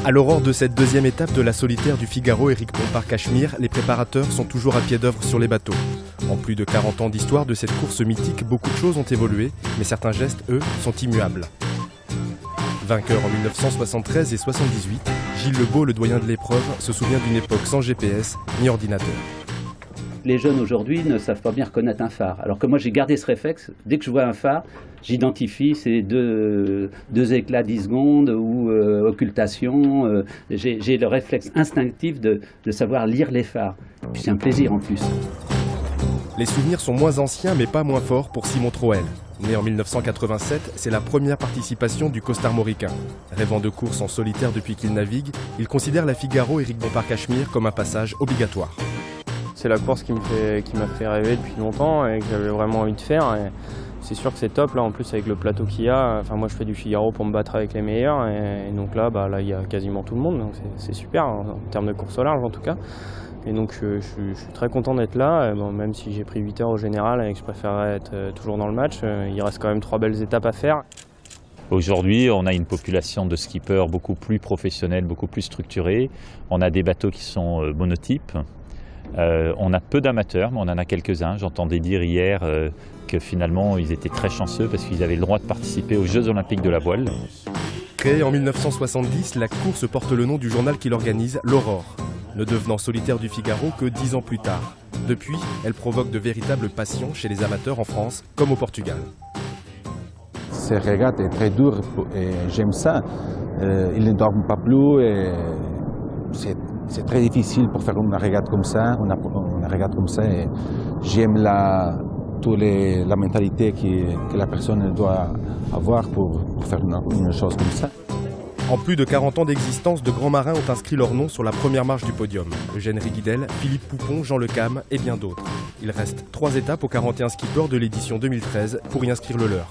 À l'aurore de cette deuxième étape de la solitaire du Figaro Éric Bompard-Cachemire, les préparateurs sont toujours à pied d'œuvre sur les bateaux. En plus de 40 ans d'histoire de cette course mythique, beaucoup de choses ont évolué, mais certains gestes, eux, sont immuables. Vainqueur en 1973 et 78, Gilles Lebeau, le doyen de l'épreuve, se souvient d'une époque sans GPS ni ordinateur. Les jeunes aujourd'hui ne savent pas bien reconnaître un phare. Alors que moi j'ai gardé ce réflexe, dès que je vois un phare, j'identifie ces deux éclats 10 secondes ou occultation. J'ai le réflexe instinctif de savoir lire les phares. Puis c'est un plaisir en plus. Les souvenirs sont moins anciens mais pas moins forts pour Simon Troel. Né en 1987, c'est la première participation du costarmoricain. Rêvant de course en solitaire depuis qu'il navigue, il considère la Figaro Éric Bompard-Cachemire comme un passage obligatoire. C'est la course qui m'a fait rêver depuis longtemps et que j'avais vraiment envie de faire. Et c'est sûr que c'est top là, en plus avec le plateau qu'il y a. Enfin, moi je fais du Figaro pour me battre avec les meilleurs et donc là il y a quasiment tout le monde, donc c'est super en termes de course au large en tout cas. Et donc je suis très content d'être là, bon, même si j'ai pris 8 heures au général et que je préférerais être toujours dans le match, il reste quand même 3 belles étapes à faire. Aujourd'hui, on a une population de skippers beaucoup plus professionnelle, beaucoup plus structurée. On a des bateaux qui sont monotypes. On a peu d'amateurs, mais on en a quelques-uns. J'entendais dire hier que finalement ils étaient très chanceux parce qu'ils avaient le droit de participer aux Jeux Olympiques de la voile. Créée en 1970, la course porte le nom du journal qui l'organise, l'Aurore, ne devenant solitaire du Figaro que 10 ans plus tard. Depuis, elle provoque de véritables passions chez les amateurs en France comme au Portugal. Cette régate est très dure et j'aime ça. Ils ne dorment pas plus et c'est très difficile pour faire une régate comme ça. Et j'aime la mentalité que la personne doit avoir pour faire une chose comme ça. En plus de 40 ans d'existence, de grands marins ont inscrit leur nom sur la première marche du podium. Eugène Riguidel, Philippe Poupon, Jean Le Cam et bien d'autres. Il reste 3 étapes aux 41 skippers de l'édition 2013 pour y inscrire le leur.